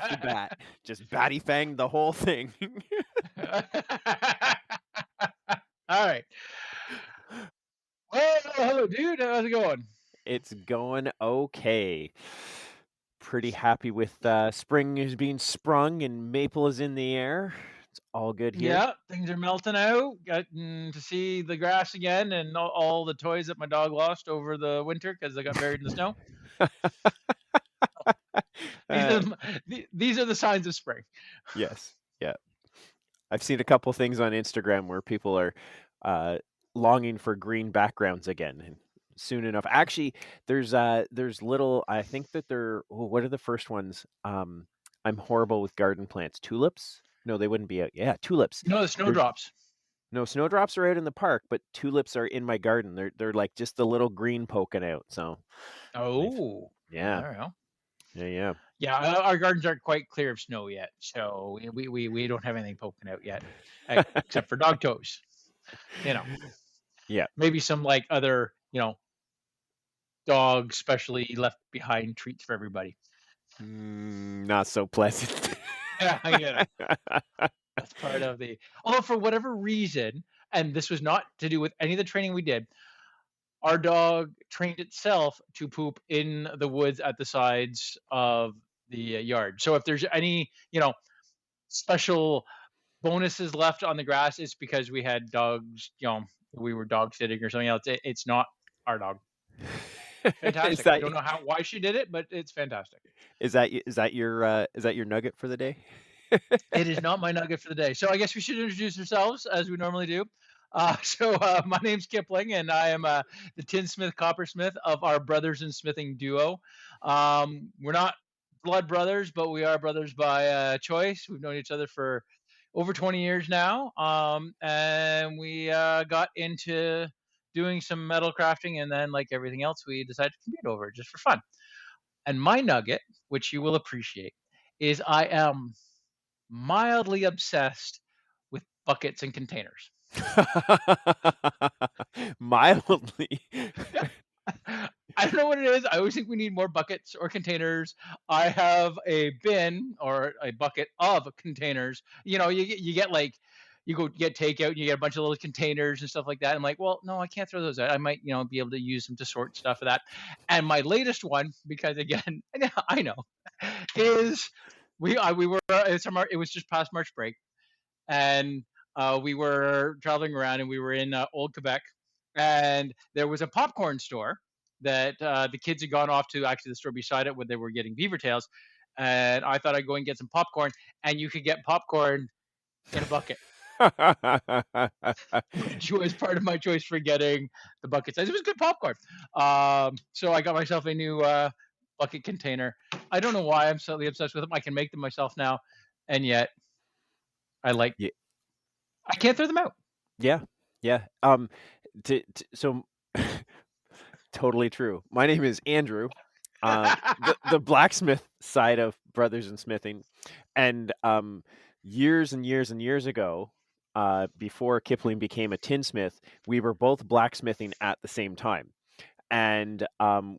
off the bat. Just batty fanged the whole thing. All right. Well, hello, dude. How's it going? It's going okay. Pretty happy with spring is being sprung and maple is in the air. It's all good here. Yeah, things are melting out. Getting to see the grass again and all the toys that my dog lost over the winter because they got buried in the snow. These are uh, these are the signs of spring. yes, yeah. I've seen a couple things on Instagram where people are uh, longing for green backgrounds again. And soon enough, actually, there's little. I think that they're. Oh, what are the first ones? I'm horrible with garden plants. Tulips? No, they wouldn't be out. Yeah, tulips. No, the They're snowdrops. no snowdrops are out in the park, but tulips are in my garden. They're like just the little green poking out. So, they've- Oh, yeah, there we go. yeah. Yeah, our gardens aren't quite clear of snow yet, so we don't have anything poking out yet, except for dog toes. You know, Yeah. maybe some like other dog specially left behind treats for everybody. Not so pleasant. Yeah, I get it. That's part of the. Although for whatever reason, and this was not to do with any of the training we did, our dog trained itself to poop in the woods at the sides of the yard. So if there's any, special bonuses left on the grass, it's because we had dogs, we were dog sitting or something else. It's not our dog. Is Fantastic. I that don't know why she did it, but it's fantastic. is that your nugget for the day? It is not my nugget for the day. So I guess we should introduce ourselves as we normally do. My name's Kipling, and I am the tinsmith coppersmith of our brothers in smithing duo. We're not blood brothers, but we are brothers by choice. We've known each other for over 20 years now, and we got into doing some metal crafting, and then, like everything else, we decided to compete over it just for fun. And my nugget, which you will appreciate, is I am mildly obsessed with buckets and containers. Mildly. I don't know what it is. I always think we need more buckets or containers. I have a bin or a bucket of containers. You get like you go get takeout and you get a bunch of little containers and stuff like that. I'm like, well, no, I can't throw those out. I might, be able to use them to sort stuff of that. And my latest one, because again, I know, is we were it was just past March break, and we were traveling around, and we were in old Quebec, and there was a popcorn store that the kids had gone off to, actually the store beside it, where they were getting beaver tails, and I thought I'd go and get some popcorn, and you could get popcorn in a bucket, which was part of my choice for getting the bucket size. It was good popcorn. So I got myself a new bucket container. I don't know why I'm suddenly obsessed with them. I can make them myself now, and yet I like Ye I can't throw them out. yeah, yeah. So totally true. My name is Andrew, the blacksmith side of Brothers in Smithing, and years and years and years ago, before Kipling became a tinsmith, we were both blacksmithing at the same time, and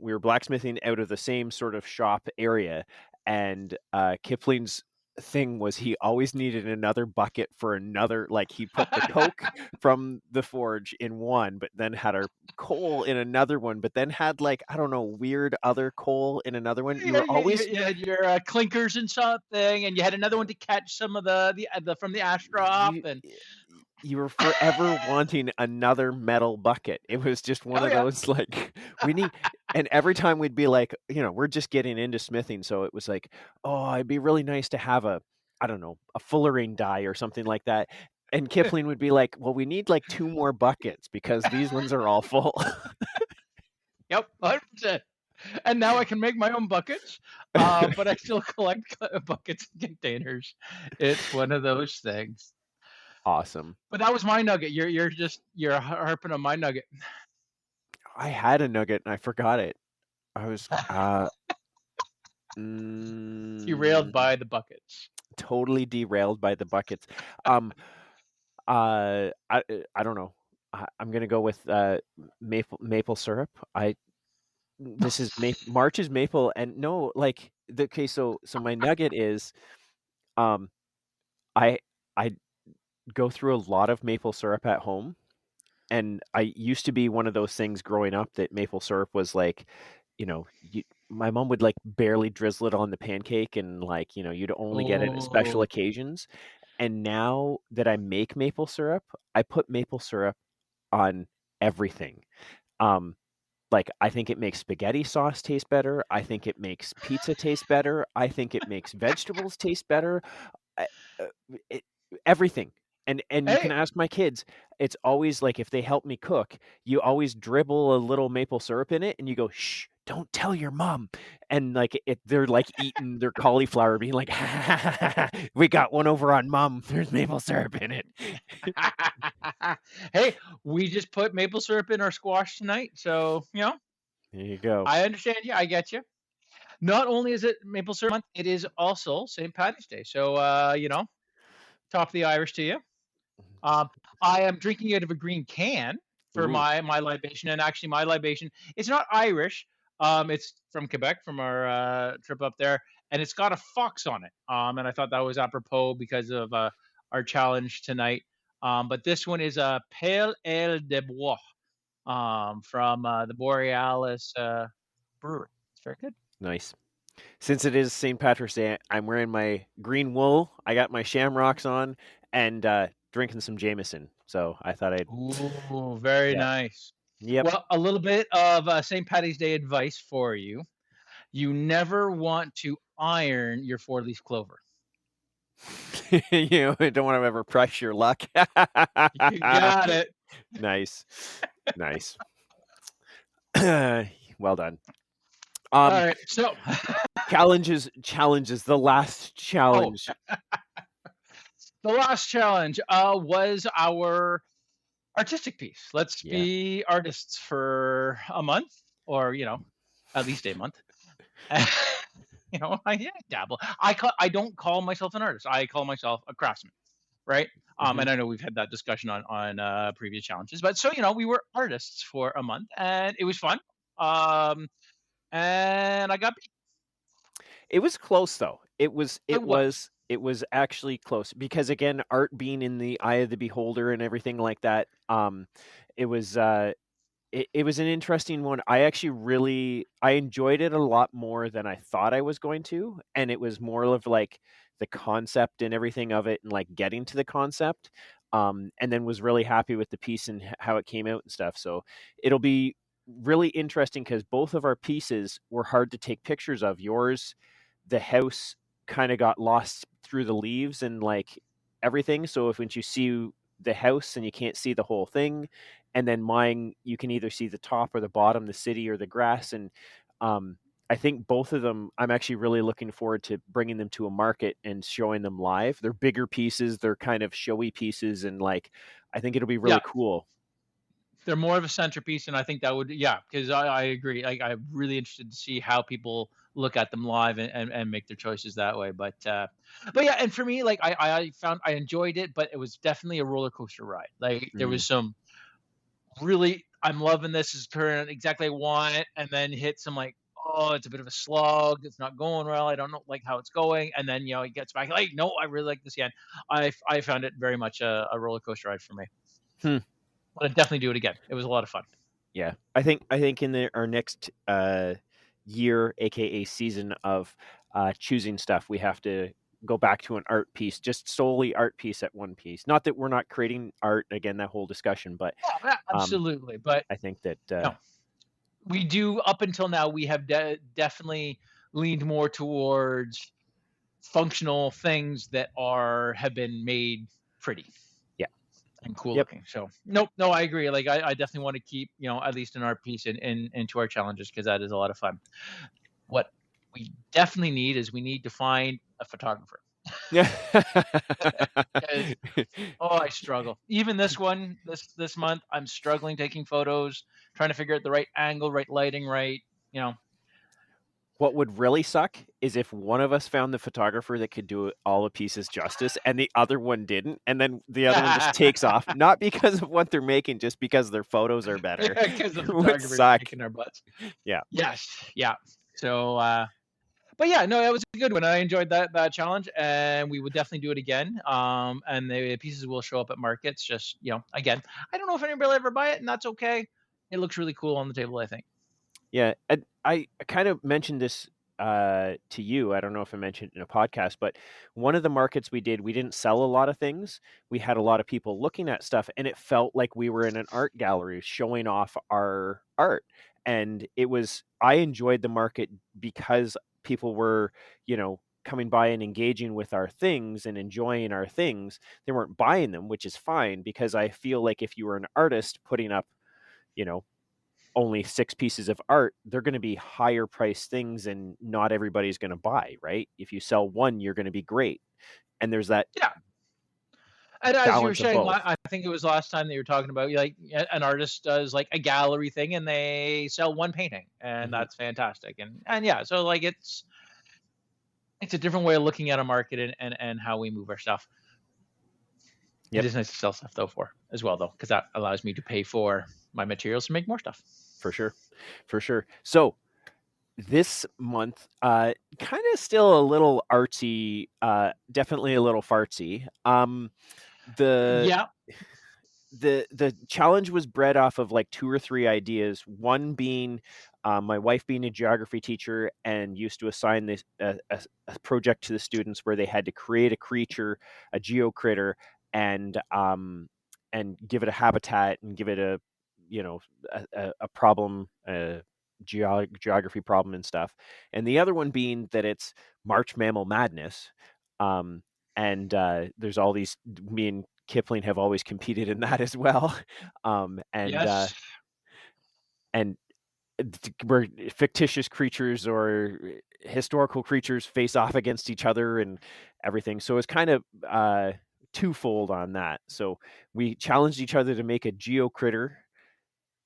we were blacksmithing out of the same sort of shop area, and Kipling's thing was he always needed another bucket for another, like he put the coke from the forge in one, but then had our coal in another one, but then had, like, I don't know, weird other coal in another one. You Yeah, were always you had your clinkers and something, and you had another one to catch some of the from the ash drop, you and you were forever wanting another metal bucket. It was just one oh of yeah, those, like, we need, and every time we'd be like, we're just getting into smithing, so it was like, oh, it'd be really nice to have a, I don't know, a fullerene die or something like that. And Kipling would be like, well, we need like two more buckets because these ones are all full. yep, 100%. And now I can make my own buckets, but I still collect buckets and containers. It's one of those things. Awesome. But that was my nugget. You're harping on my nugget. I had a nugget and I forgot it. I was Derailed mm, by the buckets. totally derailed by the buckets. Um, I don't know. I'm gonna go with maple syrup. this is March is maple, and no, like okay, so my nugget is, um, I I go through a lot of maple syrup at home, and I used to be one of those things growing up that maple syrup was like, my mom would like barely drizzle it on the pancake, and like, you'd only get it at special Oh, occasions. And now that I make maple syrup, I put maple syrup on everything. Um, like, I think it makes spaghetti sauce taste better. I think it makes pizza taste better. I think it makes vegetables taste better. I uh, it everything. And you can hey, ask my kids, it's always like if they help me cook, you always dribble a little maple syrup in it and you go, "Shh, don't tell your mom." And, like, they're, like, eating their cauliflower being like, "We got one over on mom. There's maple syrup in it." hey, we just put maple syrup in our squash tonight, so There you go. I understand you. I get you. Not only is it maple syrup month, it is also St. Patty's Day. So, top of the Irish to you. Um, I am drinking out of a green can for Ooh, my libation, and actually, my libation it's not Irish. It's from Quebec, from our trip up there, and it's got a fox on it. And I thought that was apropos because of our challenge tonight. But this one is a Pale Ale de Bois from the Borealis brewery. It's very good. nice. Since it is St. Patrick's Day, I'm wearing my green wool, I got my shamrocks on, and, drinking some Jameson. So I thought I'd Ooh, very yeah. nice. Yep. Well, a little bit of St. Patty's Day advice for you. You never want to iron your four-leaf clover. Don't wanna ever press your luck. You got it. Nice. Nice. Well done. All Um, right. So, challenges, the last oh, challenge. the last challenge was our artistic piece. Let's Yeah. be artists for a month, or at least a month. I dabble. I don't call myself an artist. I call myself a craftsman, right? Mhm. And I know we've had that discussion on previous challenges, but so we were artists for a month, and it was fun. Um, and I got It was close though. It was it it was. was it was actually close because again, art being in the eye of the beholder and everything like that, it was, it was an interesting one. I enjoyed it a lot more than I thought I was going to, and it was more of, like, the concept and everything of it and, like, getting to the concept, and then was really happy with the piece and h how it came out and stuff, so it'll be really interesting because both of our pieces were hard to take pictures of. Yours, the house kinda got lost through the leaves and, like, everything, so if once you see the house and you can't see the whole thing, and then mine, you can either see the top or the bottom, the city or the grass, and, um, I think both of them I'm actually really looking forward to bringing them to a market and showing them live. They're bigger pieces, they're kind of showy pieces, and, like, I think it'll be Yeah, really cool. they're more of a centerpiece, and I think that would, yeah, because I agree. I'm really interested to see how people look at them live and make their choices that way. But yeah, and for me, like I found I enjoyed it, but it was definitely a roller coaster ride. Like there Mm. was some really, I'm loving this, is turning exactly what I want, and then hit some like, oh, it's a bit of a slog, it's not going well, I don't know like how it's going, and then it gets back like, no, I really like this again. I found it very much a roller coaster ride for me. Hmm. But I'd definitely do it again. It was a lot of fun. Yeah. I think in our next, year, AKA season of, choosing stuff, we have to go back to an art piece, just solely art piece at one piece. Not that we're not creating art, again, that whole discussion, but, Yeah, um, absolutely. But I think that, no, we do up until now. We have definitely leaned more towards functional things that are have been made pretty yeah. and cool Yep. looking. So nope, no, I agree. Like I definitely want to keep at least an art piece into our challenges because that is a lot of fun. What we definitely need is we need to find a photographer. Yeah. 'Cause, oh, I struggle. Even this one, this month, I'm struggling taking photos, trying to figure out the right angle, right lighting, right, you know. What would really suck is if one of us found the photographer that could do all the pieces justice and the other one didn't, and then the other one just takes off, not because of what they're making, just because their photos are better. Because the It would photographer is suck. kicking our butts. Yeah. Yes, yeah. So, but yeah, no, that was a good one. I enjoyed that challenge, and we would definitely do it again. And the pieces will show up at markets. Just again, I don't know if anybody will ever buy it, and that's okay. It looks really cool on the table, I think. Yeah, and I kind of mentioned this to you. I don't know if I mentioned it in a podcast, but one of the markets we did, we didn't sell a lot of things. We had a lot of people looking at stuff, and it felt like we were in an art gallery showing off our art. And I enjoyed the market because people were, coming by and engaging with our things and enjoying our things. They weren't buying them, which is fine because I feel like if you were an artist putting up, you know, only 6 pieces of art, they're going to be higher priced things and not everybody's going to buy, right? If you sell one, you're going to be great. And there's that Yeah, and as you were balance of saying, both. I think it was last time that you were talking about, like an artist does like a gallery thing, and they sell one painting, and Hmm. that's fantastic. And yeah, so like it's a different way of looking at a market and how we move our stuff. It Yep, is nice to sell stuff though for as well though, because that allows me to pay for my materials to make more stuff. for sure. For sure. So this month, kind of still a little artsy, definitely a little fartsy. The Yeah. the challenge was bred off of like 2 or 3 ideas. One being, my wife being a geography teacher and used to assign this a project to the students where they had to create a creature, a geo-critter, and give it a habitat and give it a you know a problem, geography problem and stuff. And the other one being that it's March Mammal Madness, um, and there's all these. Me and Kipling have always competed in that as well. Um, and uh, Yes. and where fictitious creatures or historical creatures face off against each other and everything. So it's kind of twofold on that. So we challenged each other to make a geo critter,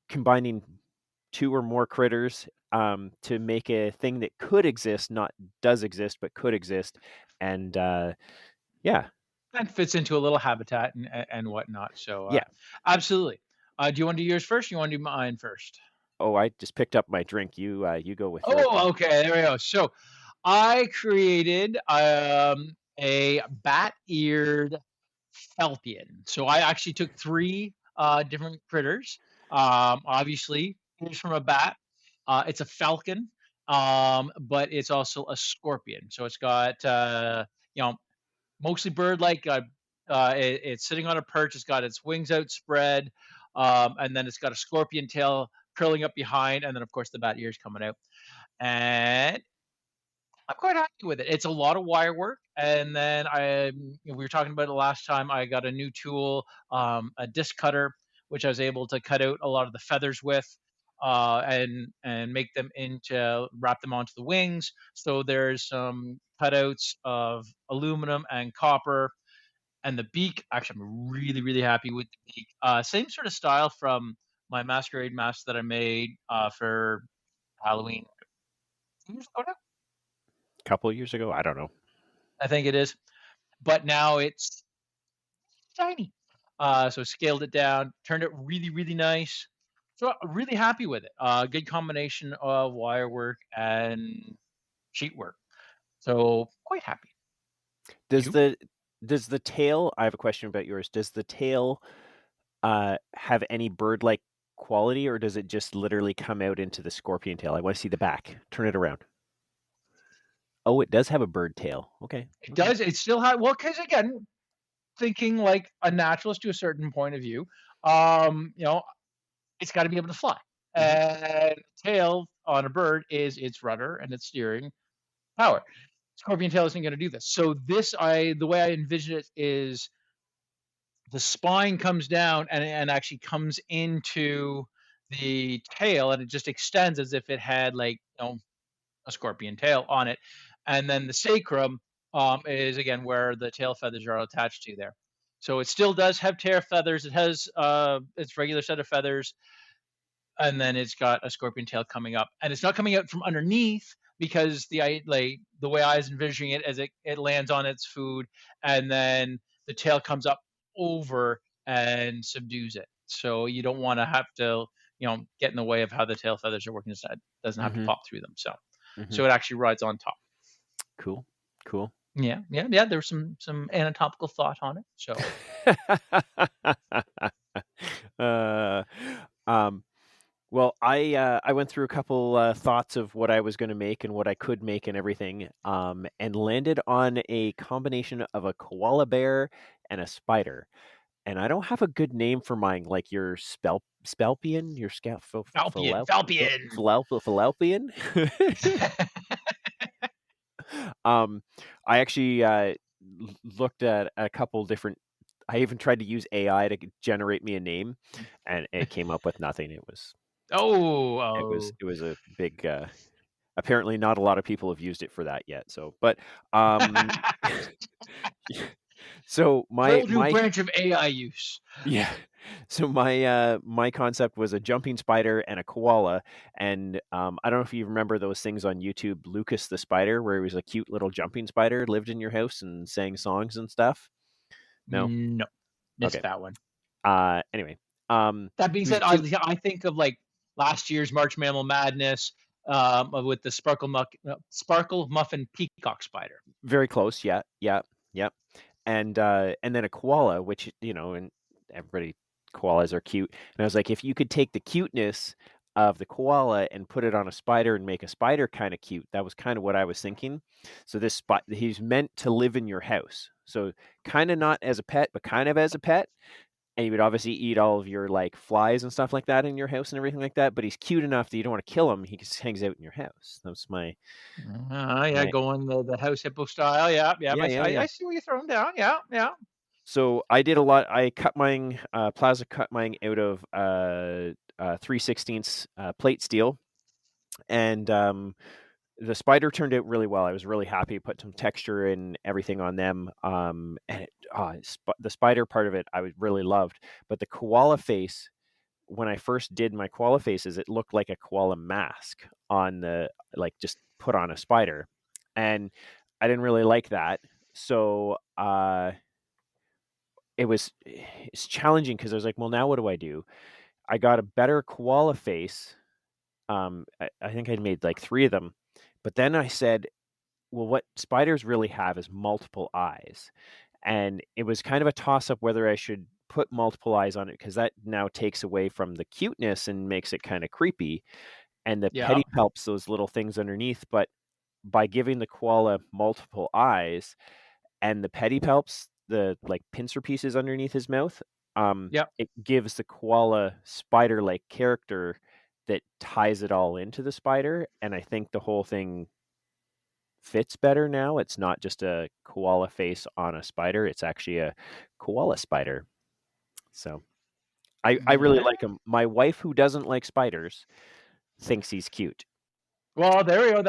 combining 2 or more critters, to make a thing that could exist, not does exist, but could exist. And yeah, And fits into a little habitat and whatnot. So yeah. absolutely. Do you want to do yours first? Or you want to do mine first? Oh, I just picked up my drink. You go with your thing. Oh, okay. There we go. So I created a bat-eared falpion. So I actually took three different critters. Obviously, here's from a bat. It's a falcon, but it's also a scorpion. So it's got you know mostly bird-like. It's sitting on a perch. It's got its wings outspread, and then it's got a scorpion tail curling up behind, and then of course the bat ears coming out. And I'm quite happy with it. It's a lot of wire work, and then we were talking about it last time. I got a new tool, a disc cutter, which I was able to cut out a lot of the feathers with, and make them into wrap them onto the wings. So there's some cutouts of aluminum and copper, and the beak. Actually, I'm really happy with the beak. Same sort of style from my masquerade mask that I made for Halloween 2 years ago now, A couple of years ago, I don't know. I think it is. But now it's tiny. So scaled it down, turned it really nice. So I'm really happy with it. Good combination of wire work and sheet work. So quite happy. Does You? the does the tail? I have a question about yours. Does the tail have any bird-like quality, or does it just literally come out into the scorpion tail? I want to see the back. Turn it around. Oh, it does have a bird tail. Okay. It Okay. does. It still has, well, because again, thinking like a naturalist to a certain point of view, um, you know, it's got to be able to fly. Hmm. And tail on a bird is its rudder and its steering power. Scorpion tail isn't going to do this. So the way I envision it is the spine comes down and actually comes into the tail, and it just extends as if it had like a scorpion tail on it, and then the sacrum is again where the tail feathers are attached to there. So it still does have tail feathers. It has its regular set of feathers, and then it's got a scorpion tail coming up, and it's not coming out from underneath because like the way I was envisioning it, as it lands on its food, and then the tail comes up over and subdues it. So you don't want to have to, get in the way of how the tail feathers are working. It doesn't have to Mhm. pop through them. So Mhm. so it actually rides on top. Cool. Cool. Yeah, yeah, yeah. There's some anatomical thought on it. So Uh, um, well, I went through a couple, thoughts of what I was gonna make and what I could make and everything, and landed on a combination of a koala bear and a spider, and I don't have a good name for mine, like your spelpian, your scalp Falpion, Falpion. fallopian? Um, I actually, looked at a couple different. I even tried to use AI to generate me a name, and it came up with nothing. Oh, It was a big, apparently not a lot of people have used it for that yet, so but, um, so whole new branch of AI use. yeah. So my concept was a jumping spider and a koala, and, I don't know if you remember those things on YouTube, Lucas the Spider, where he was a cute little jumping spider, lived in your house and sang songs and stuff? No? No, missed Okay. that one. Anyway, That being he was said, cute. I think of like last year's March Mammal Madness, with the sparkle muffin peacock spider. Very close, yeah, yeah, yep. And then a koala, which, and everybody koalas are cute. And I was like, if you could take the cuteness of the koala and put it on a spider and make a spider kind of cute, that was kind of what I was thinking. So this spot, he's meant to live in your house. So kind of not as a pet, but kind of as a pet. And he would obviously eat all of your like flies and stuff like that in your house and everything like that. But he's cute enough that you don't want to kill him. He just hangs out in your house. That was Yeah, my going the house hippo style. Yeah, yeah. yeah, yeah, I yeah. see what you're throwing down. Yeah, yeah. So I did a lot. I cut mine, plaza cut mine out of 3/16 plate steel, and the spider turned out really well. I was really happy. Put some texture and everything on them, and the spider part of it really loved. But the koala face, when I first did my koala faces, it looked like a koala mask on the like just put on a spider, and I didn't really like that. So it's challenging because I was like, well, now what do I do? I got a better koala face. I think I'd made like three of them, but then I said, well, what spiders really have is multiple eyes, and it was kind of a toss up whether I should put multiple eyes on it because that now takes away from the cuteness and makes it kind of creepy, and the Yeah. pedipalps, those little things underneath. But by giving the koala multiple eyes, and the pedipalps, the like pincer pieces underneath his mouth, Yep. it gives the koala spider-like character that ties it all into the spider, and I think the whole thing fits better now. It's not just a koala face on a spider; it's actually a koala spider. So I really Yeah. like him. My wife, who doesn't like spiders, thinks he's cute. Well, there we go.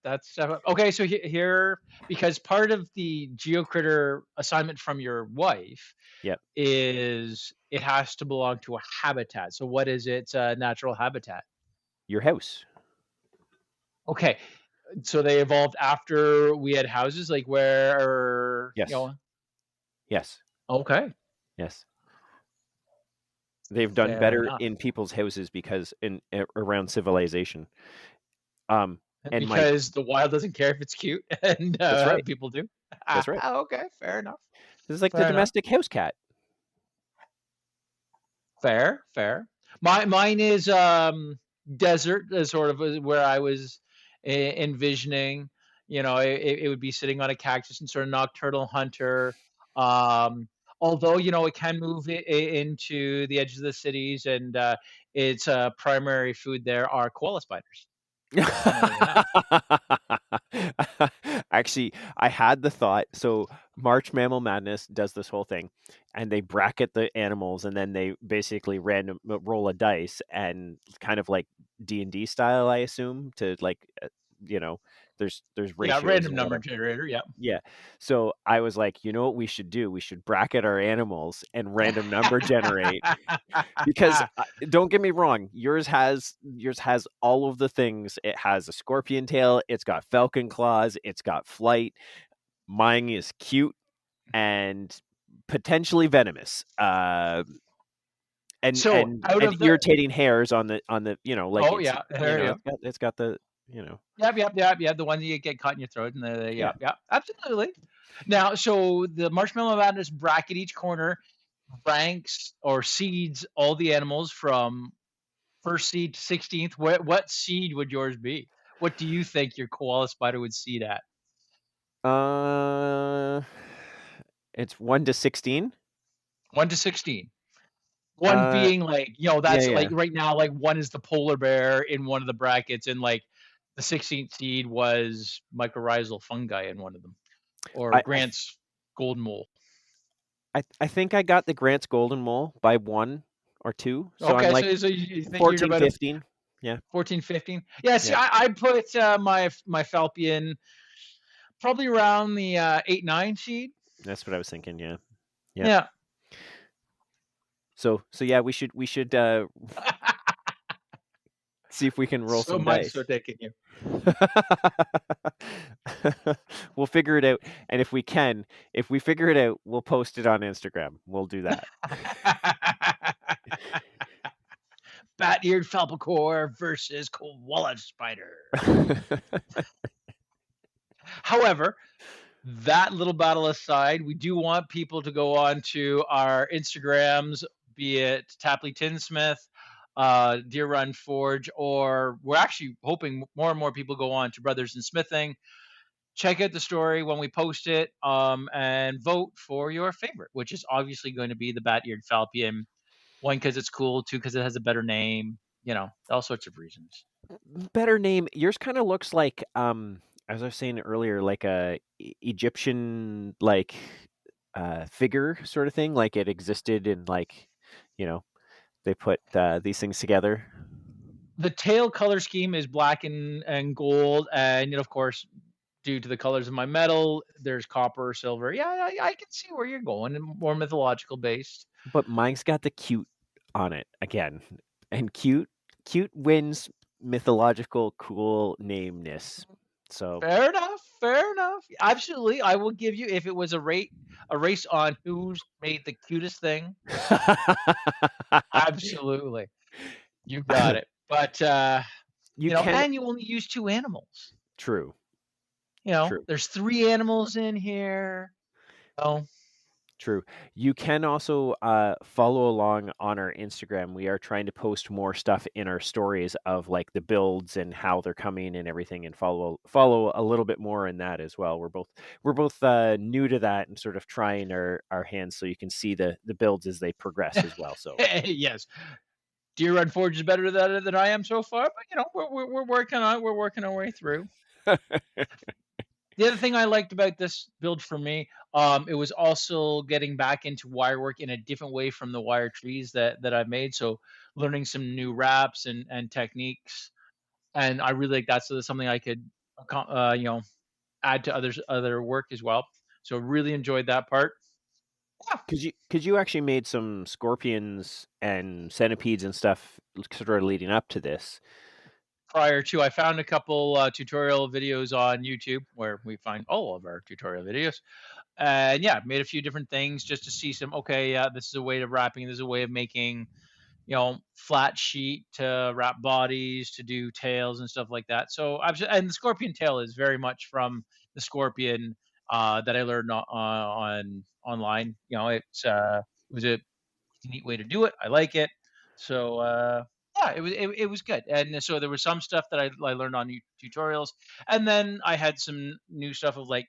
That's okay. So here, because part of the Geo-Critter assignment from your wife Yep, is it has to belong to a habitat. So what is its natural habitat? your house. Okay, so they evolved after we had houses, like where Yes, yes, Okay, yes. They've done fair better enough. in people's houses because around civilization. Um, and my Because the wild doesn't care if it's cute, and That's right. people do. That's right. Okay, fair enough. This is like the Fair enough. domestic house cat. Fair, fair. Mine is desert, sort of where I was envisioning. It would be sitting on a cactus and sort of nocturnal hunter. Um, Although it can move into the edges of the cities, and its primary food there are koala spiders. Funnily enough. Actually, I had the thought. So March Mammal Madness does this whole thing, and they bracket the animals, and then they basically random roll a dice, and kind of like D&D style, I assume, to like, you know, there's Yeah, ratios random or number whatever. generator. Yeah. Yeah. So I was like, you know what we should do? We should bracket our animals and random number generate because don't get me wrong, yours has all of the things. It has a scorpion tail, it's got falcon claws, it's got flight. Mine is cute and potentially venomous. And So and out and of the irritating hairs on the like oh it's yeah, there you go. it's got the you know. Yep, yep, yep, yep. The one that you get caught in your throat, and Yeah. yep, yep, absolutely. Now, so the Marshmallow Madness bracket each corner ranks or seeds all the animals from first seed to 16th. What seed would yours be? What do you think your koala spider would seed at? Uh, it's 1 to 16? 1 to 16. One Uh, being like, yeah, that's like yeah. right now, like one is the polar bear in one of the brackets, and like the 16th seed was mycorrhizal fungi in one of them, or I I th Grant's golden mole. I think I got the Grant's Golden Mole by 1 or 2, so I'm Okay, like so you think you're 14, about a 15. Yeah, 14, 15? Yeah, see, yeah, I put my Falpion probably around the 8, 9 seed. that's what I was thinking, yeah. Yep. Yeah. So yeah, we should, see if we can roll So some might dice. start taking you. We'll figure it out, and if we figure it out, we'll post it on Instagram. We'll do that. Bat-Eared Falpion versus Koala Spider. However, that little battle aside, we do want people to go on to our Instagrams, be it Tapley Tinsmith, Deer Run Forge, or we're actually hoping more and more people go on to Brothers in Smithing. Check out the story when we post it, and vote for your favorite, which is obviously going to be the Bat-Eared Falpion. One, because it's cool. Two, because it has a better name. All sorts of reasons. Better name. Yours kind of looks like, as I was saying earlier, like a Egyptian like figure sort of thing. Like it existed in like, you know, they put these things together. The tail color scheme is black and gold, and of course, due to the colors of my metal, there's copper, silver. Yeah, I can see where you're going, and more mythological based. But mine's got the cute on it again, and cute wins mythological cool nameness. So Fair enough. Fair enough. Absolutely, I will give you if it was a race on who's made the cutest thing. Absolutely, you got it. But you can and you only use two animals. true true. There's three animals in here. Oh, True. You can also follow along on our Instagram. We are trying to post more stuff in our stories of like the builds and how they're coming and everything, and follow a little bit more in that as well. We're both new to that and sort of trying our hands, so you can see the builds as they progress as well. So yes. Deer Run Forge is better than I am so far, but we're working on it. We're working our way through. The other thing I liked about this build for me, it was also getting back into wire work in a different way from the wire trees that I've made. So learning some new wraps and techniques, and I really like that. So that's something I could, add to other work as well. So really enjoyed that part. Yeah. could you actually made some scorpions and centipedes and stuff sort of leading up to this? Prior to, I found a couple tutorial videos on YouTube where we find all of our tutorial videos. And yeah, made a few different things just to see some. Okay, yeah, this is a way of wrapping. This is a way of making, flat sheet to wrap bodies, to do tails and stuff like that. So and the scorpion tail is very much from the scorpion that I learned on online. It was a neat way to do it. I like it. So yeah, it was good. And so there was some stuff that I learned on tutorials, and then I had some new stuff of like,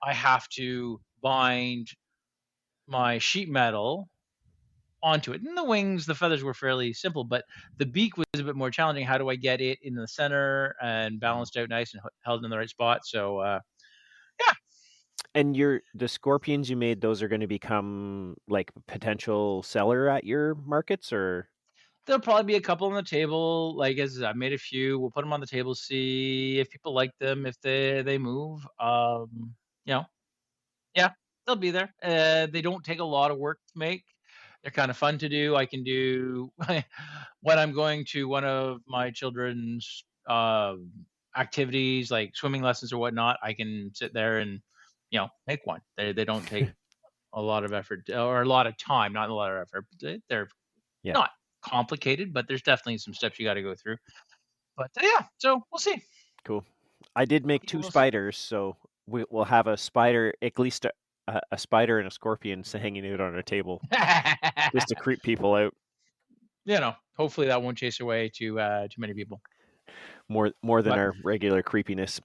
I have to bind my sheet metal onto it. And the wings, the feathers were fairly simple, but the beak was a bit more challenging. How do I get it in the center and balanced out nice and held in the right spot? So yeah, And the scorpions you made, those are going to become like potential seller at your markets, or? there'll probably be a couple on the table. Like as I made a few, we'll put them on the table, see if people like them, if they move. You know, yeah, they'll be there. They don't take a lot of work to make. They're kind of fun to do. I can do when I'm going to one of my children's activities, like swimming lessons or whatnot. I can sit there and make one. They don't take a lot of effort or a lot of time, not a lot of effort. They're Yeah, not complicated, but there's definitely some steps you got to go through. But yeah, so we'll see. cool. I did make We 2 will see. spiders, so we'll have a spider, at least a spider and a scorpion hanging out on a table just to creep people out Hopefully that won't chase away too many people. more than But our regular creepiness.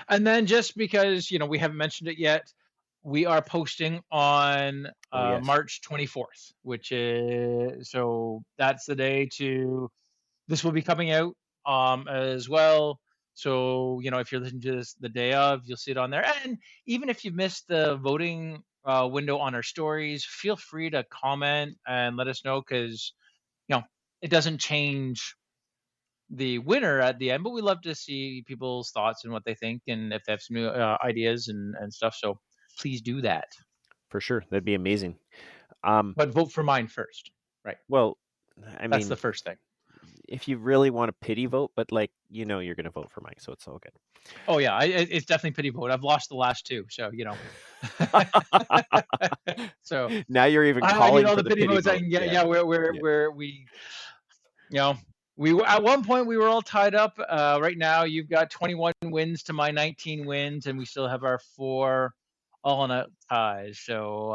and then just because we haven't mentioned it yet, we are posting on Oh, yes, March 24th, which is so that's the day to this will be coming out as well. So, if you're listening to this the day of, you'll see it on there. And even if you missed the voting window on our stories, feel free to comment and let us know because, you know, it doesn't change the winner at the end, but we love to see people's thoughts and what they think and if they have some new ideas and stuff. So please do that. for sure, that'd be amazing. Um, But vote for mine first. Right. well, I That's the mean, first thing. if you really want a pity vote, but, like, you're gonna vote for Mike, so it's all good. Oh yeah, it's definitely pity vote. I've lost the last two, so so Now you're even I need calling all for the the pity pity votes I vote. can get. Yeah, Yeah, where yeah. where you know we were at one point we were all tied up. Right now you've got 21 wins to my 19 wins, and we still have our four all in a ties. So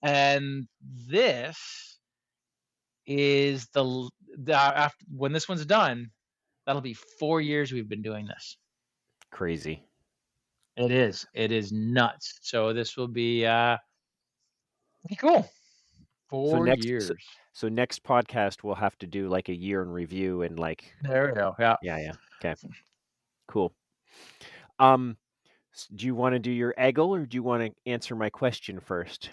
and this is the after when this one's done, that'll be 4 years we've been doing this. Crazy. It is. It is nuts. So this will be pretty cool. So Four next so years. so next podcast, we'll have to do, like, a year in review and, like There we go. Yeah. yeah, yeah. Okay, cool. Um, do you wanna do your eggle, or do you wanna answer my question first?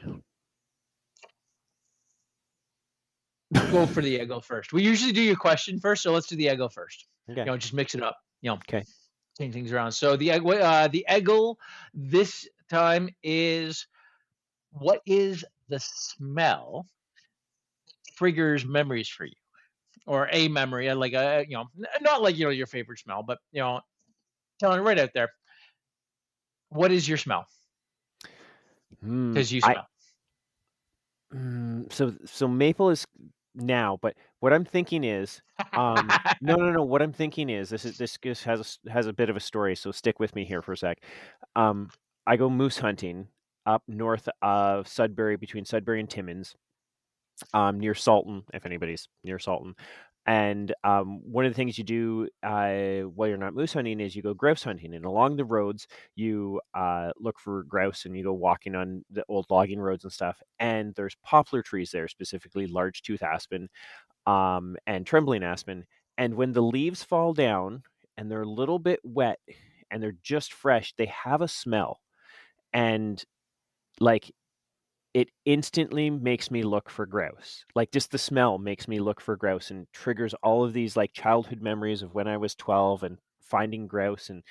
Go for the Eggo first. We usually do your question first, so let's do the Eggo first. Okay, Just mix it up. okay. Change things around. So the Eggo this time is what is the smell triggers memories for you, or a memory, like not like your favorite smell, but telling it right out there. What is your smell? Mm, Because you I smell. so maple is now, but what I'm thinking is, no, no, no, what I'm thinking is this has a bit of a story, so stick with me here for a sec. Um, I go moose hunting up north of Sudbury, between Sudbury and Timmins, near Salton, if anybody's near Salton. And one of the things you do while you're not moose hunting is you go grouse hunting. And along the roads, you look for grouse and you go walking on the old logging roads and stuff. And there's poplar trees there, specifically large tooth aspen and trembling aspen. And when the leaves fall down and they're a little bit wet and they're just fresh, they have a smell. And like it instantly makes me look for grouse. Like, just the smell makes me look for grouse and triggers all of these, like, childhood memories of when I was 12 and finding grouse, and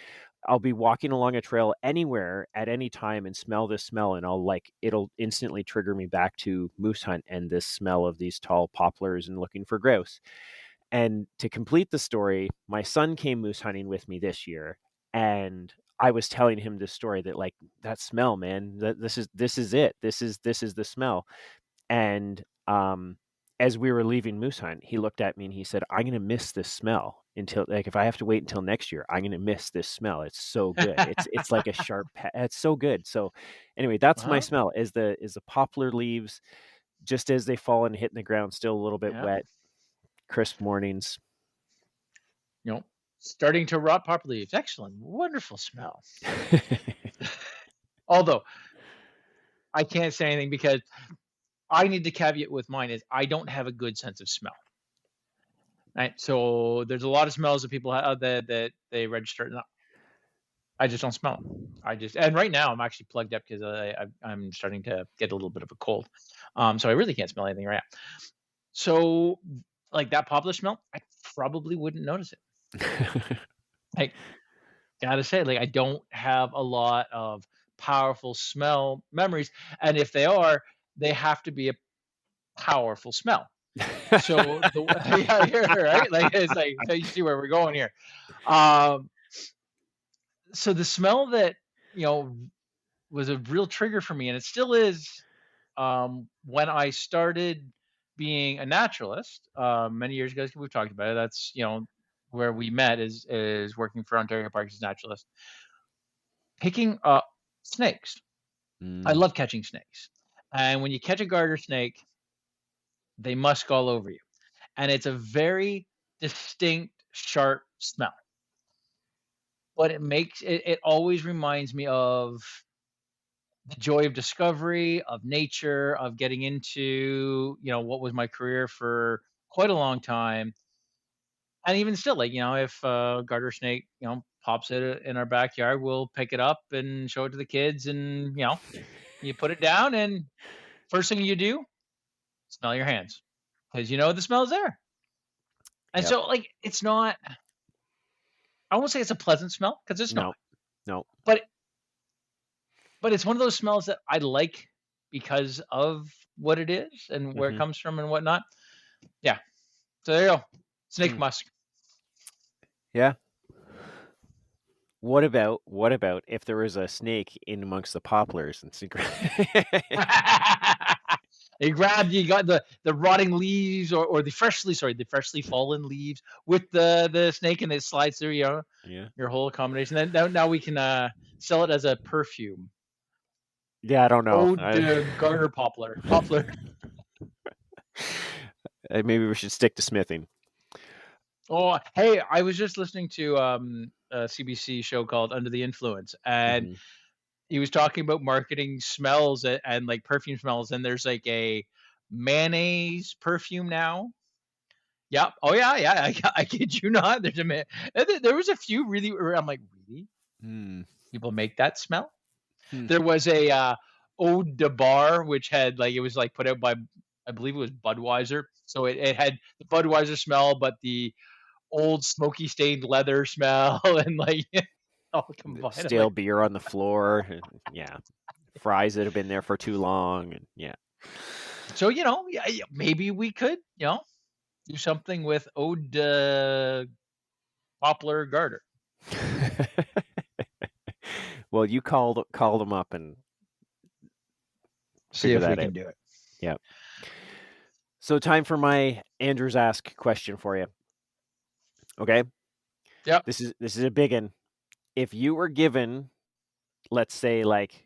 I'll be walking along a trail anywhere at any time and smell this smell, and it'll instantly trigger me back to moose hunt and this smell of these tall poplars and looking for grouse. And to complete the story, my son came moose hunting with me this year, and I was telling him this story that, like, that smell, man, this is it. This is the smell. And as we were leaving moose hunt, he looked at me and he said, "I'm gonna miss this smell until, like, if I have to wait until next year, I'm gonna miss this smell. It's so good. It's like a sharp it's so good." So anyway, that's my Well, smell, is the poplar leaves just as they fall and hitting the ground, still a little bit yeah. wet, crisp mornings. You know, starting to rot poplar leaves. Excellent. Wonderful smell. Although I can't say anything because I need to caveat with mine is I don't have a good sense of smell. Right. So there's a lot of smells that people have that they register. No, I just don't smell them. And right now I'm actually plugged up because I'm starting to get a little bit of a cold. So I really can't smell anything right now. So, like that poplar smell, I probably wouldn't notice it. Like, gotta say, like, I don't have a lot of powerful smell memories, and if they are, they have to be a powerful smell. So the yeah, yeah, right? Like, it's like, so you see where we're going here. Um, so the smell that, you know, was a real trigger for me, and it still is, when I started being a naturalist, many years ago. We've talked about it. That's, where we met is working for Ontario Parks as naturalist, picking up snakes. I Mm, love catching snakes, and when you catch a garter snake, they musk all over you, and it's a very distinct, sharp smell. But it always reminds me of the joy of discovery, of nature, of getting into, what was my career for quite a long time. And even still, like, if a garter snake, pops it in our backyard, we'll pick it up and show it to the kids. And, you put it down, and first thing you do, smell your hands because you know the smell's there. And yep. so, like, it's not, I won't say it's a pleasant smell because it's not, No, no. but, it's one of those smells that I like because of what it is and where it Mhm. comes from and whatnot. Yeah. So there you go. Snake Hmm. musk. Yeah. What about if there was a snake in amongst the poplars and secret? You got the rotting leaves or the freshly fallen leaves with the snake, and it slides through, Yeah. your whole combination. Then now we can sell it as a perfume. Yeah, I don't know. Ode to garter poplar. Maybe we should stick to smithing. Oh, hey, I was just listening to a CBC show called Under the Influence, and Mhm. he was talking about marketing smells and like perfume smells, and there's like a mayonnaise perfume now. Yeah. Oh yeah, yeah. I kid you not. There was a few really where I'm like, really? Mm. People make that smell? Hmm. There was a eau de bar, which had like, it was like put out by, I believe it was Budweiser. So it had the Budweiser smell, but the old smoky stained leather smell and like all combined. I'm Stale like, beer on the floor. Yeah. Fries that have been there for too long. And yeah. so yeah, yeah, maybe we could, do something with eau de poplar garter. Well, you called them up and See figure if we that can out. do it. Yeah. So time for my Andrews Ask question for you. Okay. Yep. This is a big one. If you were given, let's say, like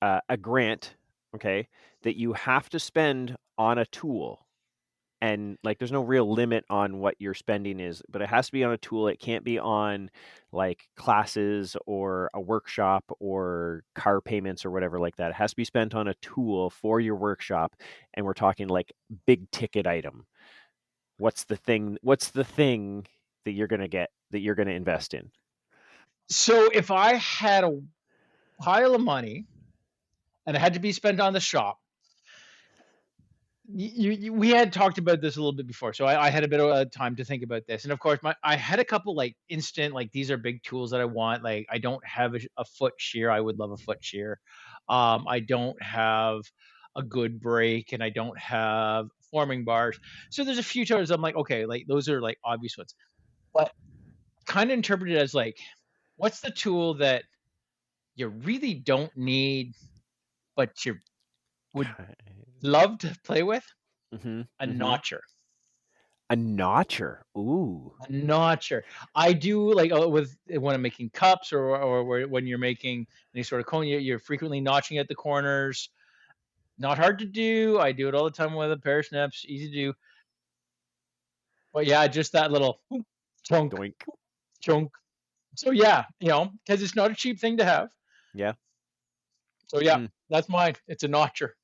a grant, okay, that you have to spend on a tool, and like there's no real limit on what your spending is, but it has to be on a tool. It can't be on like classes or a workshop or car payments or whatever like that. It has to be spent on a tool for your workshop, and we're talking like big ticket item. What's the thing that you're going to get, that you're going to invest in? So if I had a pile of money and it had to be spent on the shop, we had talked about this a little bit before, so I had a bit of time to think about this. And of course, I had a couple like instant, like, these are big tools that I want. Like, I don't have a foot shear. I would love a foot shear. I don't have a good brake, and I don't have forming bars. So there's a few tools I'm like, okay, like those are like obvious ones, but kind of interpret it as like, what's the tool that you really don't need, but you would love to play with? Mm-hmm. A Mm-hmm. notcher. A notcher. Ooh. I'm not sure. I do like, with when I'm making cups, or when you're making any sort of cone, you're frequently notching at the corners. Not hard to do. I do it all the time with a pair of snips. Easy to do. But yeah, just that little chunk, Doink. chunk. So yeah, because it's not a cheap thing to have. Yeah. So yeah, Hmm. that's mine. It's a notcher.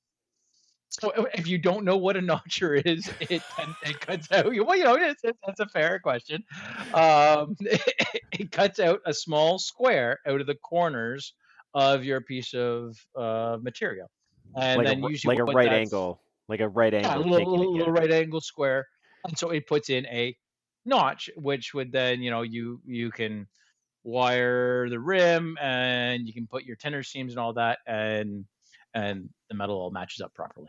So if you don't know what a notcher is, it cuts out. Well, that's a fair question. It cuts out a small square out of the corners of your piece of material, and Like a then usually like a what right that's angle. like a right Yeah, a angle little, taking it. little, Yeah, little right angle square, and so it puts in a notch, which would then, you can wire the rim, and you can put your tenor seams and all that, and the metal all matches up properly.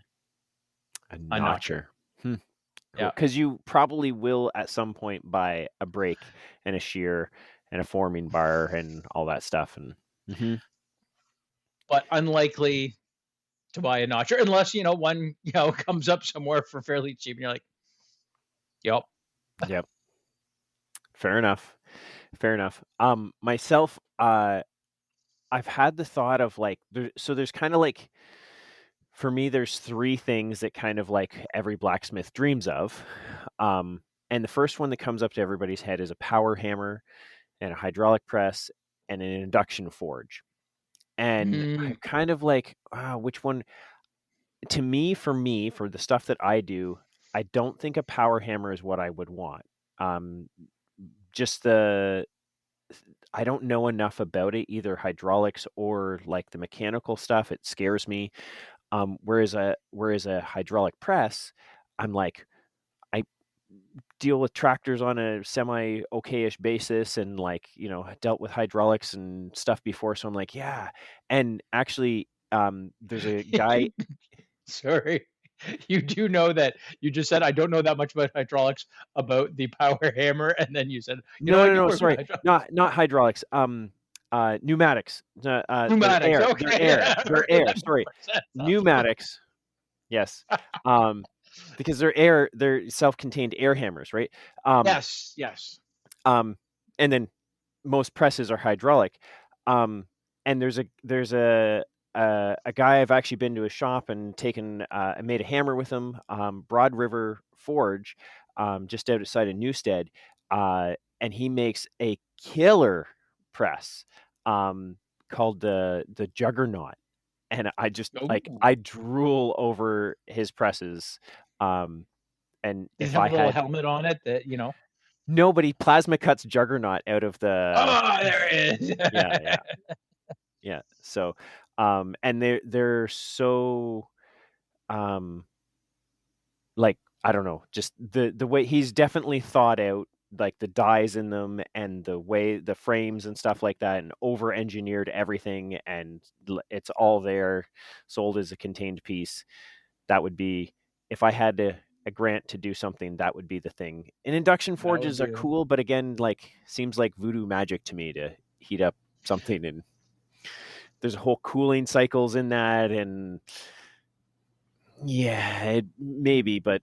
a A notcher. notcher. Hmm. Cool. Yeah. Because you probably will at some point buy a brake and a shear and a forming bar and all that stuff. And But unlikely to buy a notcher unless, one, comes up somewhere for fairly cheap and you're like, yep. yep, fair enough. Fair enough. Myself, I've had the thought of like there's kind of like for me there's three things that kind of like every blacksmith dreams of. And the first one that comes up to everybody's head is a power hammer and a hydraulic press and an induction forge. And Mm, I kind of like which one to me for the stuff that I do, I don't think a power hammer is what I would want. Um, just the I don't know enough about it, either hydraulics or like the mechanical stuff. It scares me. Whereas a hydraulic press, I'm like I deal with tractors on a semi okayish basis, and like dealt with hydraulics and stuff before, so I'm like yeah. And actually, there's a guy. sorry. You do know that you just said, I don't know that much about hydraulics, about the power hammer. And then you said, No, I no, do no, work with sorry. hydraulics. Not hydraulics. Pneumatics. They're Pneumatics. air. They're Okay. air. They're Whatever air. that Sorry. represents. Pneumatics. Yes. Um, because they're air. They're self-contained air hammers, right? Um, Yes. Yes. um, and then most presses are hydraulic. Um, and there's a guy I've actually been to his shop and taken I made a hammer with him. Broad River Forge, just outside of Newstead, and he makes a killer press called the Juggernaut. And I just like Oh, I drool over his presses. Um, and does it if have I a little had helmet on it that, nobody plasma cuts Juggernaut out of the oh, there it is. yeah, yeah, yeah. So, and they're so um like I don't know, just the way he's definitely thought out like the dies in them and the way the frames and stuff like that, and over engineered everything, and it's all there, sold as a contained piece. That would be if I had a grant to do something, that would be the thing. And induction That would forges are be it. cool, but again, like seems like voodoo magic to me to heat up something, and there's a whole cooling cycles in that, and yeah, maybe, but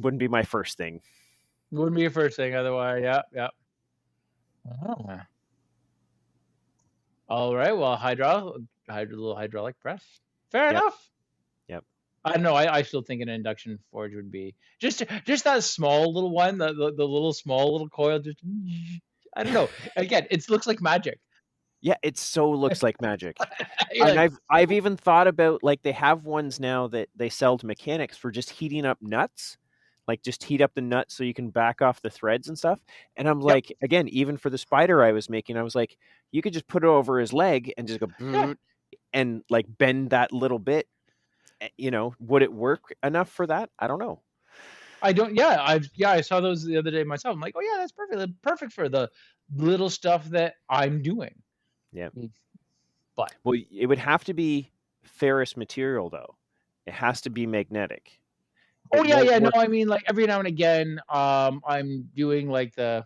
wouldn't be my first thing. Wouldn't be your first thing otherwise. Yeah. Yeah. Oh. All right. Well, little hydraulic press. Fair Yep, enough. yep. I don't know. I still think an induction forge would be just that small little one, the little small little coil. Just I don't know. Again, it looks like magic. Yeah, it so looks like magic. You're And like, I've even thought about like they have ones now that they sell to mechanics for just heating up nuts. Like just heat up the nuts so you can back off the threads and stuff. And I'm yep, like, again, even for the spider I was making, I was like, you could just put it over his leg and just go yeah. and like bend that little bit. Would it work enough for that? I don't know. I don't. I saw those the other day myself. I'm like, oh yeah, that's perfect for the little stuff that I'm doing. Yeah. But Well, it would have to be ferrous material though. It has to be magnetic. oh It yeah, won't yeah. No, work. I mean like every now and again, I'm doing like the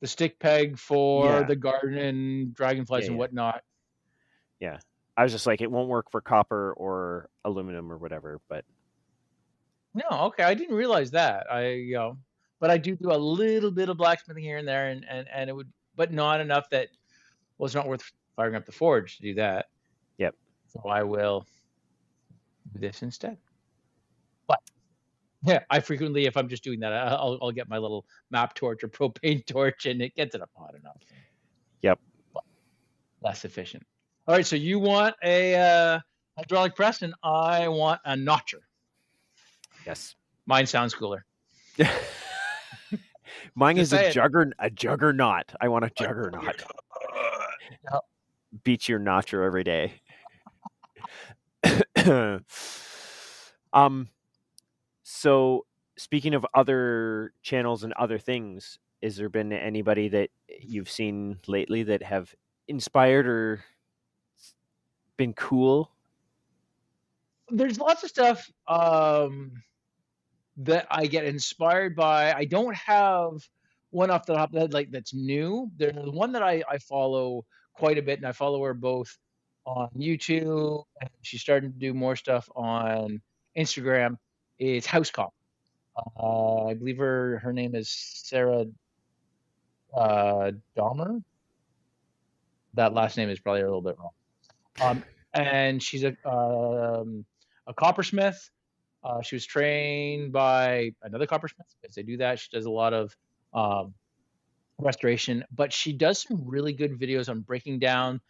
stick peg for Yeah. the garden and Yeah, dragonflies and yeah. whatnot. Yeah. I was just like, it won't work for copper or aluminum or whatever, but No, okay, I didn't realize that. But I do a little bit of blacksmithing here and there, and it would, but not enough that well, it's not worth firing up the forge to do that. yep. So I will do this instead. But yeah, I frequently, if I'm just doing that, I'll get my little map torch or propane torch, and it gets it up hot enough. Yep. But less efficient. All right, so you want a hydraulic press, and I want a notcher. Yes. Mine sounds cooler. Mine Just is a saying. juggernaut. I want a juggernaut. Yep. Beat your notcher every day. um So, speaking of other channels and other things, is there been anybody that you've seen lately that have inspired or been cool? There's lots of stuff that I get inspired by. I don't have one off the top of the head like that's new. There's one that I follow quite a bit, and I follow her both on YouTube, and she's starting to do more stuff on Instagram. Is House Cop. I believe her name is Sarah Dahmer. That last name is probably a little bit wrong. And she's a coppersmith. She was trained by another coppersmith because they do that. She does a lot of um, restoration, but she does some really good videos on breaking down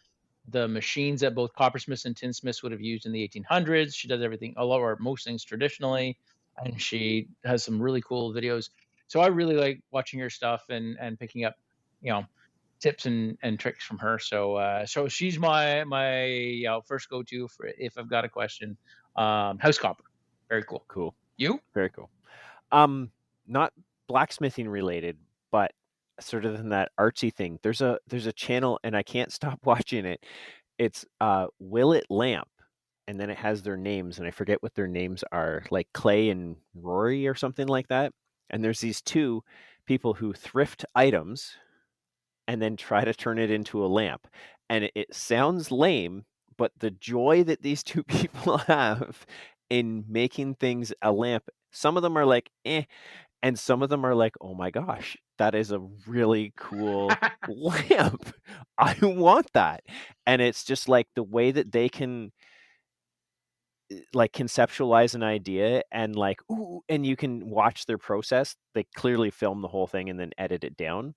the machines that both coppersmiths and tinsmiths would have used in the 1800s. She does everything, a lot or most things traditionally, and she has some really cool videos. So I really like watching her stuff and picking up, you know, tips and tricks from her. So she's my first go to for if I've got a question. House copper, very cool. Cool. You? Very cool. Not blacksmithing related, but sort of in that artsy thing. There's a channel and I can't stop watching it. It's Will It Lamp, and then it has their names and I forget what their names are, like Clay and Rory or something like that. And there's these two people who thrift items and then try to turn it into a lamp. And it sounds lame, but the joy that these two people have in making things a lamp, some of them are like, eh, and some of them are like, oh my gosh, that is a really cool lamp. I want that. And it's just like the way that they can like conceptualize an idea and like, ooh, and you can watch their process. They clearly film the whole thing and then edit it down.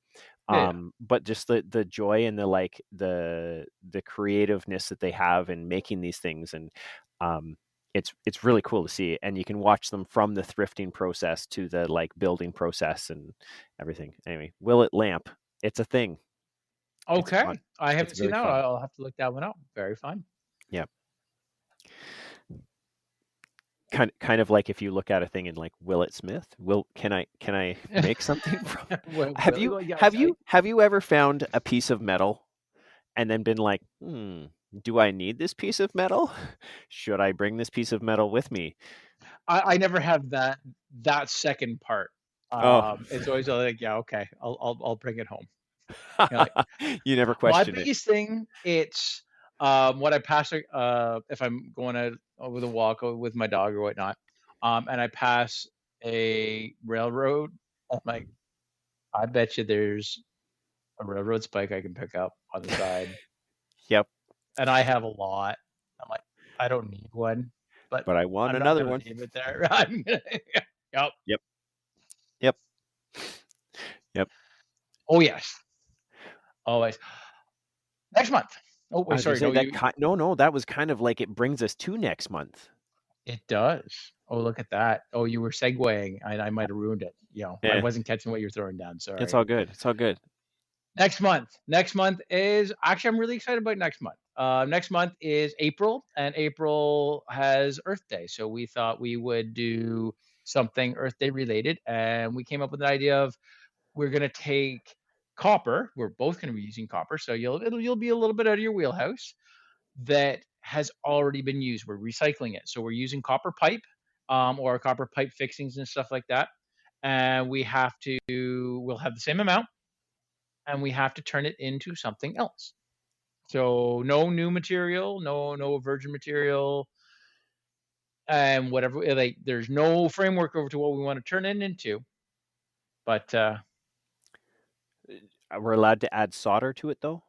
Yeah. But just the joy and the like the creativeness that they have in making these things, and it's really cool to see. And you can watch them from the thrifting process to the like building process and everything. Anyway, Will It Lamp, it's a thing. It's fun. Okay. I It's haven't seen very that. fun. I'll have to look that one up. Very fun. Yeah. Kind of like if you look at a thing and like, will it Smith? Can I make something from? Have you Well, yeah, have you have you ever found a piece of metal and then been like, do I need this piece of metal? Should I bring this piece of metal with me? I never have that second part. Oh, It's always like, yeah, okay, I'll bring it home. You know, like you never my question it. biggest thing, it's what I pass if I'm going out with a walk with my dog or whatnot, and I pass a railroad. I'm like, I bet you there's a railroad spike I can pick up on the side, Yep, and I have a lot. I'm like, I don't need one, but but I want I'm not another gonna one. leave it there. I'm gonna, yep. Yep, yep, yep. Oh yes, always. Next month. Oh I wait, was gonna sorry. say No, that. you. No, that was kind of like it brings us to next month. It does. Oh, look at that. Oh, you were segueing. I might have ruined it. I Yeah, wasn't catching what you're throwing down. it's Sorry. all good. It's all good. Next month. Next month is actually I'm really excited about next month. Next month is April, and April has Earth Day. So we thought we would do something Earth Day related, and we came up with an idea of we're going to take copper. We're both going to be using copper, so you'll be a little bit out of your wheelhouse that has already been used. We're recycling it. So we're using copper pipe or copper pipe fixings and stuff like that. And we'll have the same amount and we have to turn it into something else. So no new material, no virgin material, and whatever. Like there's no framework over to what we want to turn it into. But We're allowed to add solder to it though.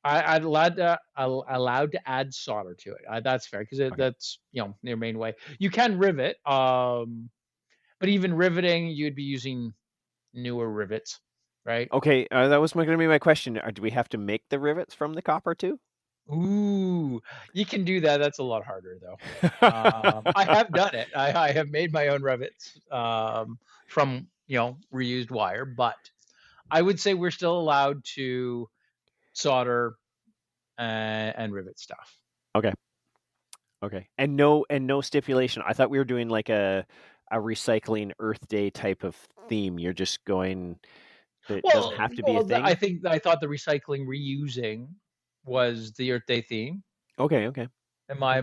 I'd allowed to add solder to it. That's fair because Okay. that's their main way. You can rivet, but even riveting, you'd be using newer rivets, right? Okay, that was going to be my question. Do we have to make the rivets from the copper too? Ooh, you can do that. That's a lot harder though. I have done it. I have made my own rivets from reused wire, but I would say we're still allowed to solder and rivet stuff. Okay. Okay. And no stipulation. I thought we were doing like a recycling Earth Day type of theme. You're just going there doesn't Well, have to be a I thing? think I thought the recycling reusing was the Earth Day theme Okay, okay. in Okay.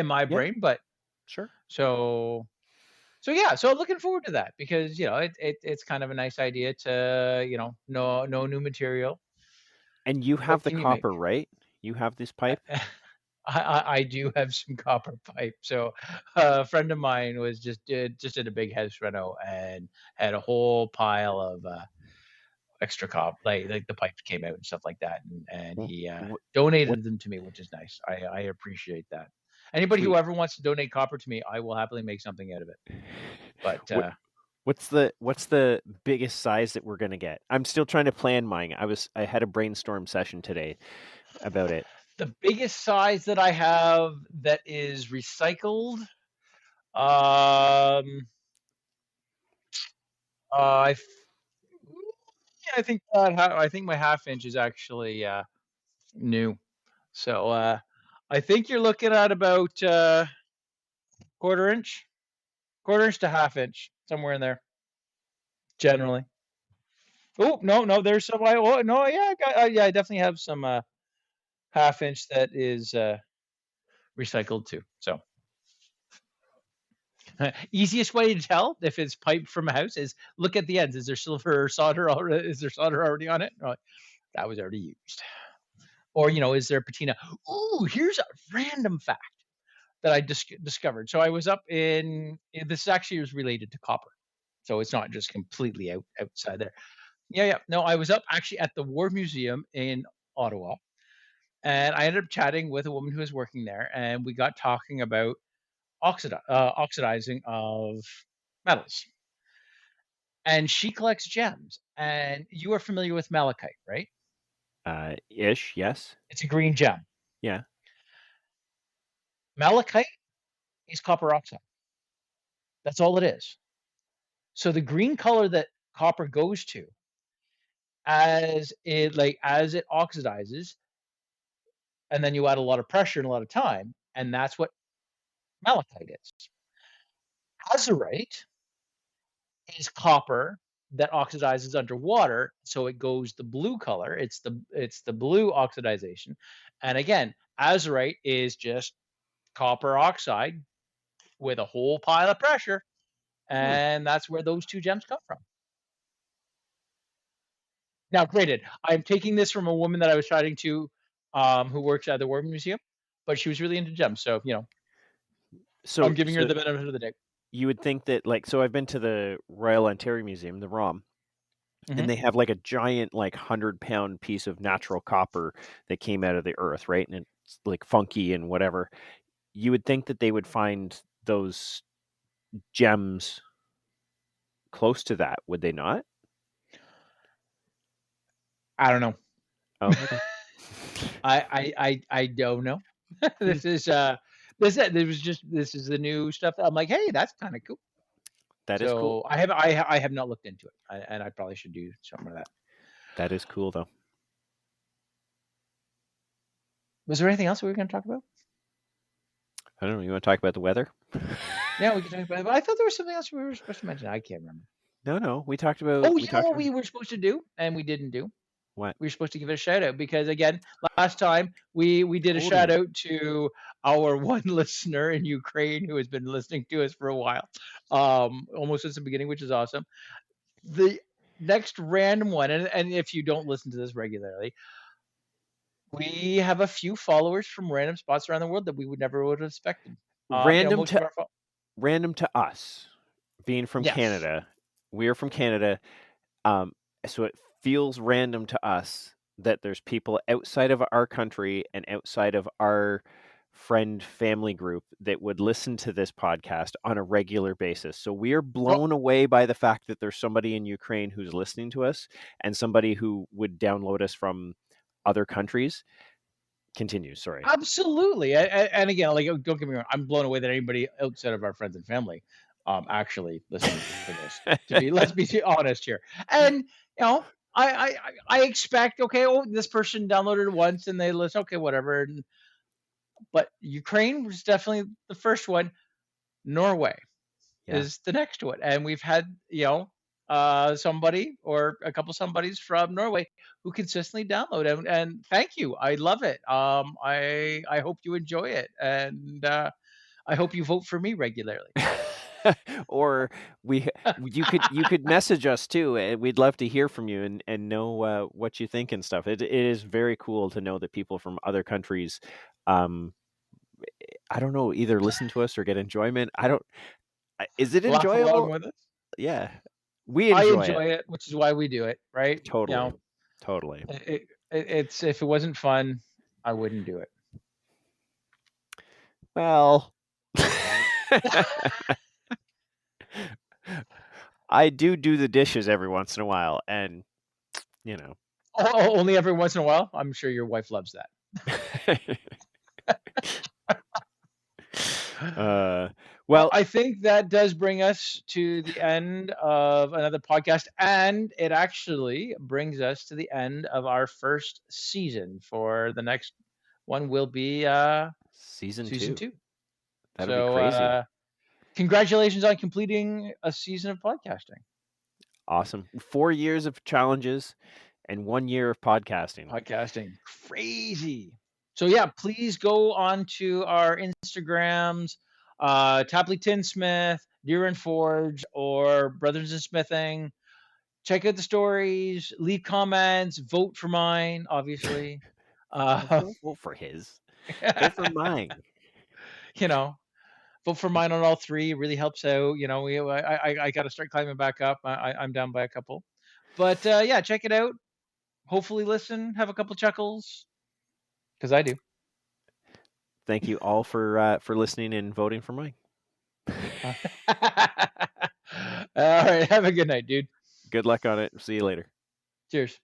my Yeah, brain, but sure. so yeah, so looking forward to that because it's kind of a nice idea to no new material. And you What have the can you make? copper, right? You have this pipe? I do have some copper pipe. So a friend of mine was just did a big house reno and had a whole pile of extra like the pipes came out and stuff like that, and W he w what donated them to me, which is nice. I appreciate that. Anybody who sweet. ever wants to donate copper to me, I will happily make something out of it. But What what's the biggest size that we're gonna get? I'm still trying to plan mine. I had a brainstorm session today about it. the biggest size that I have that is recycled, um, I yeah, I think my half inch is actually new. So I think you're looking at about quarter inch, quarter inch to half inch, somewhere in there, generally. Oh no, there's some. Oh no, yeah, yeah, I definitely have some half inch that is recycled too. So easiest way to tell if it's pipe from a house is look at the ends. Is there silver solder already? Is there solder already on it? Like, that was already used. Or is there patina? Ooh, here's a random fact that I discovered. So I was up this actually was related to copper. So it's not just completely outside there. Yeah, yeah. No, I was up actually at the War Museum in Ottawa, and I ended up chatting with a woman who was working there, and we got talking about oxidizing of metals. And she collects gems. And you are familiar with malachite, right? Ish, yes. It's a green gem. Yeah. Malachite is copper oxide. That's all it is. So the green color that copper goes to as it oxidizes, and then you add a lot of pressure and a lot of time, and that's what malachite is. Azurite is copper that oxidizes underwater, so it goes the blue color. It's the blue oxidization. And again, azurite is just copper oxide with a whole pile of pressure, Hmm. and that's where those two gems come from. Now, granted, I'm taking this from a woman that I was chatting to, who works at the War Museum, but she was really into gems, so I'm So giving her so the benefit of the doubt. you would think that like so I've been to the Royal Ontario Museum, the ROM, and Hmm. they have like a giant like 100-pound piece of natural copper that came out of the earth, right? And it's like funky and whatever. You would think that they would find those gems close to that, would they not? I don't know. Oh, okay. I don't know. Hmm. This is this is the new stuff. I'm like, hey, that's kind of cool. That is cool. So I have not looked into it, and I probably should do something of that. That is cool though. Was there anything else we were going to talk about? I don't know. You want to talk about the weather? Yeah, we can talk about it. But I thought there was something else we were supposed to mention. I can't remember. No, no. We talked about Oh, we you know talked what about we were supposed to do, and we didn't do. what? We were supposed to give it a shout out because again, last time we did a shout Totally. out to our one listener in Ukraine who has been listening to us for a while, almost since the beginning, which is awesome. The next random one, and if you don't listen to this regularly, we have a few followers from random spots around the world that we would have expected. Random Most of to our random to us, being from yes, Canada. We are from Canada. Um, so it feels random to us that there's people outside of our country and outside of our friend family group that would listen to this podcast on a regular basis. So we are well, blown away by the fact that there's somebody in Ukraine who's listening to us and somebody who would download us from other countries. Continue, sorry. absolutely. And again, like don't get me wrong, I'm blown away that anybody outside of our friends and family actually listens to this. Let's be honest here. And I expect, okay, oh, this person downloaded it once and they listen, okay, whatever. but Ukraine was definitely the first one. Norway Yeah. is the next one, and we've had somebody or a couple somebodies from Norway who consistently download, and thank you. I love it. I hope you enjoy it, and I hope you vote for me regularly. Or you could message us too, and we'd love to hear from you and know what you think and stuff. It is very cool to know that people from other countries, um, I don't know, either listen to us or get enjoyment. Is it Laugh along enjoyable? with us. Yeah, we I enjoy it. enjoy it, which is why we do it, right? Totally, totally. It's if it wasn't fun, I wouldn't do it. Well, I do the dishes every once in a while, and you know. Only every once in a while. I'm sure your wife loves that. Well, Well, I think that does bring us to the end of another podcast, and it actually brings us to the end of our first season. For the next one will be season season 2. 2. That'll be So crazy. congratulations on completing a season of podcasting. Awesome. 4 years of challenges and 1 year of podcasting. Podcasting, crazy. So yeah, please go on to our Instagrams, Tapley Tinsmith, Deer and Forge, or Brothers in Smithing. Check out the stories, leave comments, vote for mine, obviously. Don't vote for his. Vote for mine. You know, vote for mine on all three. It really helps out. You know, I got to start climbing back up. I'm down by a couple, but yeah, check it out. Hopefully, listen, have a couple chuckles, because I do. Thank you all for listening and voting for mine. All right, have a good night, dude. Good luck on it. See you later. Cheers.